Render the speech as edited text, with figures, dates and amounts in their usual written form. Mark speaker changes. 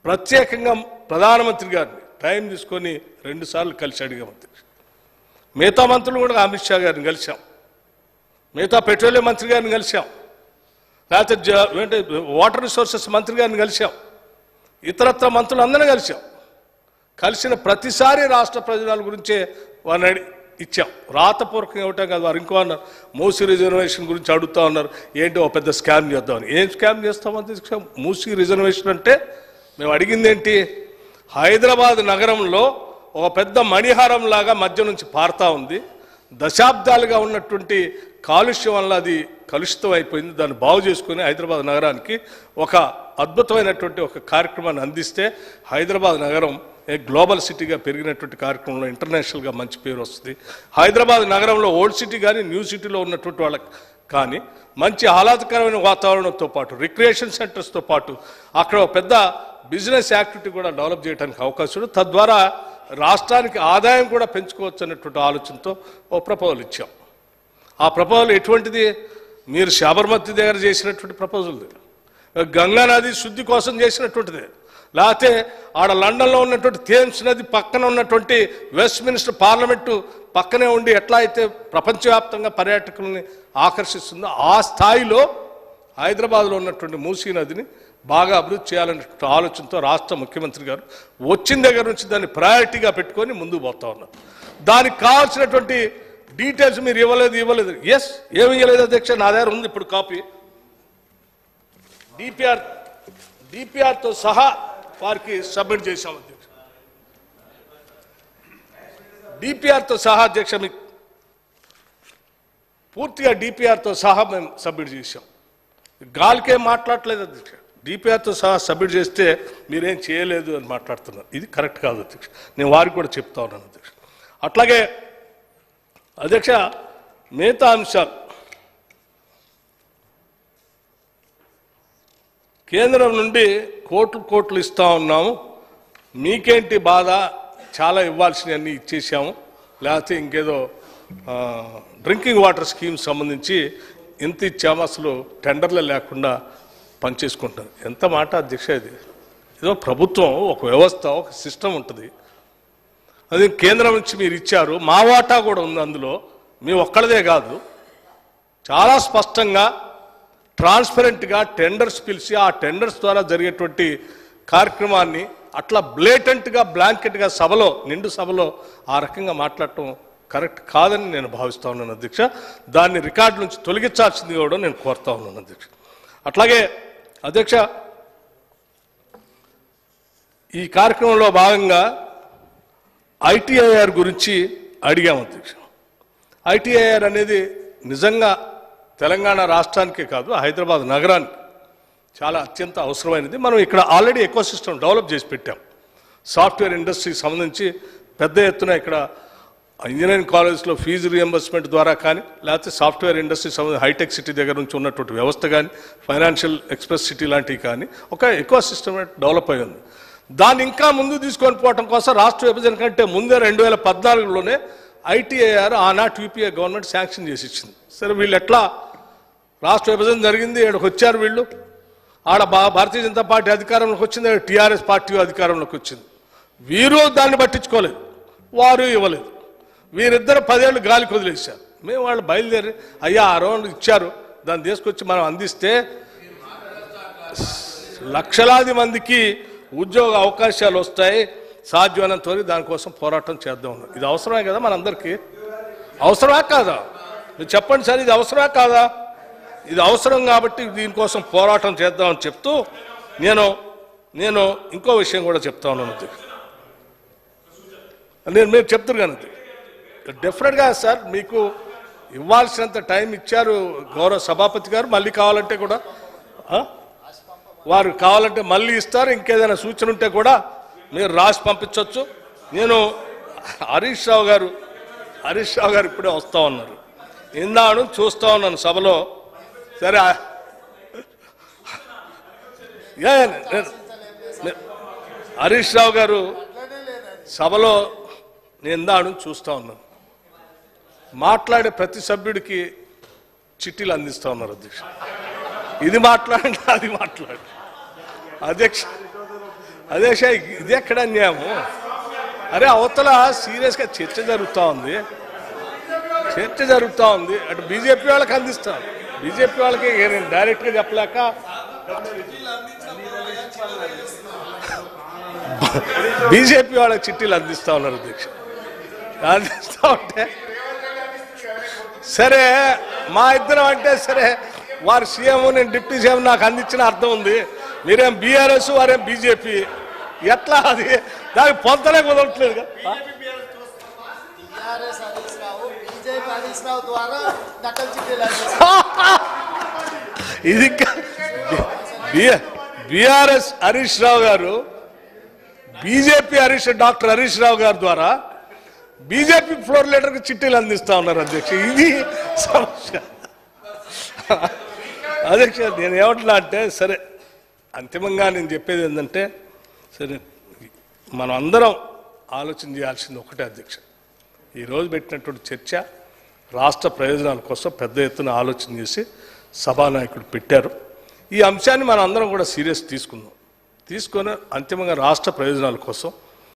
Speaker 1: ప్రత్యేకంగా ప్రధానమంత్రి గారిని టైం తీసుకొని 2 సార్లు కలిసి అడిగాం అధ్యక్ష. మిగతా మంత్రులు కూడా అమిత్ షా గారిని కలిసాం, మిగతా పెట్రోలియం మంత్రి గారిని కలిసాం, లేకపోతే వాటర్ రిసోర్సెస్ మంత్రి గారిని కలిసాం, ఇతరత్ర మంత్రులు అందరినీ కలిసాం. కలిసిన ప్రతిసారి రాష్ట్ర ప్రయోజనాల గురించే వారిని ఇచ్చాం. రాతపూర్వకంగా ఇవ్వటం కాదు. వారు ఇంకో అన్నారు, మూసీ రిజర్వేషన్ గురించి అడుగుతా ఉన్నారు, ఏంటి ఒక పెద్ద స్కామ్ చేద్దామని. ఏం స్కామ్ చేస్తామని మూసీ రిజర్వేషన్ అంటే మేము అడిగింది ఏంటి, హైదరాబాద్ నగరంలో ఒక పెద్ద మణిహారం లాగా మధ్య నుంచి పారుతా ఉంది. దశాబ్దాలుగా ఉన్నటువంటి కాలుష్యం వల్ల అది కలుషితం అయిపోయింది. దాన్ని బాగు చేసుకుని హైదరాబాద్ నగరానికి ఒక అద్భుతమైనటువంటి ఒక కార్యక్రమాన్ని అందిస్తే హైదరాబాద్ నగరం గ్లోబల్ సిటీగా పెరిగినటువంటి కార్యక్రమంలో ఇంటర్నేషనల్గా మంచి పేరు వస్తుంది. హైదరాబాద్ నగరంలో ఓల్డ్ సిటీ కానీ న్యూ సిటీలో ఉన్నటువంటి వాళ్ళకి కానీ మంచి ఆహ్లాదకరమైన వాతావరణంతో పాటు రిక్రియేషన్ సెంటర్స్తో పాటు అక్కడ ఒక పెద్ద బిజినెస్ యాక్టివిటీ కూడా డెవలప్ చేయడానికి అవకాశం ఉంది. తద్వారా రాష్ట్రానికి ఆదాయం కూడా పెంచుకోవచ్చు అనేటువంటి ఆలోచనతో ఓ ప్రపోజల్ ఇచ్చాం. ఆ ప్రపోజల్ ఎటువంటిది, మీరు శబర్మతి దగ్గర చేసినటువంటి ప్రపోజల్, గంగా నది శుద్ధి కోసం చేసినటువంటిది, లేకపోతే ఆడ లండన్లో ఉన్నటువంటి థేమ్స్ నది పక్కన ఉన్నటువంటి వెస్ట్ మినిస్టర్ పార్లమెంటు పక్కనే ఉండి ఎట్లా అయితే ప్రపంచవ్యాప్తంగా పర్యాటకుల్ని ఆకర్షిస్తుందో ఆ స్థాయిలో హైదరాబాద్లో ఉన్నటువంటి మూసీ నదిని బాగా అభివృద్ధి చేయాలనే ఆలోచనతో రాష్ట్ర ముఖ్యమంత్రి గారు వచ్చిన దగ్గర నుంచి దాన్ని ప్రయారిటీగా పెట్టుకొని ముందుకు పోతా ఉన్నారు. దానికి కావాల్సినటువంటి డీటెయిల్స్ మీరు ఇవ్వలేదు. ఎస్, ఏమి ఇవ్వలేదు అధ్యక్ష, నా దగ్గర ఉంది ఇప్పుడు కాపీ. డిపిఆర్తో సహా వారికి సబ్మిట్ చేశాం అధ్యక్ష. డిపిఆర్తో సహా అధ్యక్ష, మీకు పూర్తిగా డిపిఆర్తో సహా మేము సబ్మిట్ చేశాం. గాలికేం మాట్లాడలేదు అధ్యక్ష. డిపిఆర్తో సహా సబ్మిట్ చేస్తే మీరేం చేయలేదు అని మాట్లాడుతున్నారు. ఇది కరెక్ట్ కాదు అధ్యక్ష. నేను వారికి కూడా చెప్తా ఉన్నాను అధ్యక్ష. అట్లాగే అధ్యక్ష, మిగతా అంశాలు కేంద్రం నుండి కోట్లు ఇస్తా ఉన్నాము, మీకేంటి బాధ, చాలా ఇవ్వాల్సినవన్నీ ఇచ్చేసాము, లేకపోతే ఇంకేదో డ్రింకింగ్ వాటర్ స్కీమ్ సంబంధించి ఎంత ఇచ్చాము, అసలు టెండర్లే లేకుండా పనిచేసుకుంటారు. ఎంత మాట అధ్యక్ష ఇది. ఏదో ప్రభుత్వం ఒక వ్యవస్థ, ఒక సిస్టమ్ ఉంటుంది. అది కేంద్రం నుంచి మీరు ఇచ్చారు, మా వాటా కూడా ఉంది అందులో, మీ ఒక్కళ్ళదే కాదు. చాలా స్పష్టంగా ట్రాన్స్పరెంట్గా టెండర్స్ పిలిచి ఆ టెండర్స్ ద్వారా జరిగేటువంటి కార్యక్రమాన్ని అట్లా బ్లేటెంట్గా బ్లాంకెట్గా సభలో, నిండు సభలో ఆ రకంగా మాట్లాడటం కరెక్ట్ కాదని నేను భావిస్తూ ఉన్నాను అధ్యక్ష. దాన్ని రికార్డు నుంచి తొలగించాల్సింది కూడా నేను కోరుతా ఉన్నాను అధ్యక్ష. అట్లాగే అధ్యక్ష, ఈ కార్యక్రమంలో భాగంగా ఐటీఐఆర్ గురించి అడిగాము అధ్యక్ష. ఐటీఐఆర్ అనేది నిజంగా తెలంగాణ రాష్ట్రానికే కాదు, హైదరాబాద్ నగరానికి చాలా అత్యంత అవసరమైనది. మనం ఇక్కడ ఆల్రెడీ ఎకో సిస్టమ్ డెవలప్ చేసి పెట్టాం. సాఫ్ట్వేర్ ఇండస్ట్రీకి సంబంధించి పెద్ద ఎత్తున ఇక్కడ ఇంజనీరింగ్ కాలేజ్లో ఫీజు రియంబర్స్మెంట్ ద్వారా కానీ, లేకపోతే సాఫ్ట్వేర్ ఇండస్ట్రీ సంబంధించి హైటెక్ సిటీ దగ్గర నుంచి ఉన్నటువంటి వ్యవస్థ కానీ, ఫైనాన్షియల్ ఎక్స్ప్రెస్ సిటీ లాంటివి కానీ ఒక ఎకో సిస్టమ్ డెవలప్ అయి ఉంది. దాన్ని ఇంకా ముందు తీసుకొని పోవడం కోసం రాష్ట్ర విభజన కంటే ముందే 2014లోనే ఐటీఐఆర్ ఆనాటి యూపీఏ గవర్నమెంట్ శాంక్షన్ చేసి ఇచ్చింది. సరే, వీళ్ళు ఎట్లా రాష్ట్ర విభజన జరిగింది, ఇక్కడికి వచ్చారు వీళ్ళు, ఆడ భారతీయ జనతా పార్టీ అధికారంలోకి వచ్చింది, టీఆర్ఎస్ పార్టీ అధికారంలోకి వచ్చింది. వీరు దాన్ని పట్టించుకోలేదు, వారు ఇవ్వలేదు. వీరిద్దరు 10 ఏళ్ళు గాలికి వదిలేశారు. మేము వాళ్ళు బయలుదేరి అయ్యా ఆ రోజు ఇచ్చారు, దాన్ని తీసుకొచ్చి మనం అందిస్తే లక్షలాది మందికి ఉద్యోగ అవకాశాలు వస్తాయి, సాధ్యమైనంత వరకు దానికోసం పోరాటం చేద్దాం. ఇది అవసరమే కదా మనందరికీ? అవసరమే కాదా? మీరు చెప్పండి సార్, ఇది అవసరమే కాదా? ఇది అవసరం కాబట్టి దీనికోసం పోరాటం చేద్దామని చెప్తూ నేను ఇంకో విషయం కూడా చెప్తా ఉన్నాను. మీరు చెప్తారు కానీ డెఫినెట్గా సార్ మీకు ఇవ్వాల్సినంత టైం ఇచ్చారు గౌరవ సభాపతి గారు. మళ్ళీ కావాలంటే కూడా వారు కావాలంటే మళ్ళీ ఇస్తారు. ఇంకేదైనా సూచన ఉంటే కూడా మీరు రాసి పంపించవచ్చు. నేను హరీష్ రావు గారు ఇప్పుడే వస్తూ ఉన్నారు, ఇందాను చూస్తూ ఉన్నాను సభలో. సరే, హరీష్ రావు గారు సభలో నేను ఇందాను చూస్తూ ఉన్నాను, మాట్లాడే ప్రతి సభ్యుడికి చిట్టీలు అందిస్తూ ఉన్నారు అధ్యక్ష. ఇది మాట్లాడండి, అది మాట్లాడండి అధ్యక్ష. అదే ఇది ఎక్కడ అన్యాయము? అరే అవతల సీరియస్గా చర్చ జరుగుతూ ఉంది, అటు బీజేపీ వాళ్ళకి అందిస్తాం, బీజేపీ వాళ్ళకి నేను డైరెక్ట్గా చెప్పలేక బీజేపీ వాళ్ళకి చిట్టీలు అందిస్తా ఉన్నారు అధ్యక్ష. అందిస్తా ఉంటే సరే మా ఇద్దరం అంటే సరే, వారు సీఎం నేను డిప్యూటీ సీఎం, నాకు అందించిన అర్థం ఉంది. మీరేం బీఆర్ఎస్ వారేం బీజేపీ, ఎట్లా అది దానికి పొంతనే కుదరట్లేదు. ఇది బీఆర్ఎస్ హరీష్ రావు గారు, బీజేపీ డాక్టర్ హరీష్ రావు గారి ద్వారా బీజేపీ ఫ్లోర్ లీడర్కి చిట్టీలు అందిస్తా ఉన్నారు అధ్యక్ష. ఇది సమస్య అధ్యక్ష. నేను ఏమంటున్నా అంటే సరే, అంతిమంగా నేను చెప్పేది ఏంటంటే సరే, మనం అందరం ఆలోచన చేయాల్సింది ఒకటే అధ్యక్ష. ఈరోజు పెట్టినటువంటి చర్చ రాష్ట్ర ప్రయోజనాల కోసం పెద్ద ఎత్తున ఆలోచన చేసి సభానాయకుడు పెట్టారు. ఈ అంశాన్ని మనం అందరం కూడా సీరియస్ తీసుకొని అంతిమంగా రాష్ట్ర ప్రయోజనాల కోసం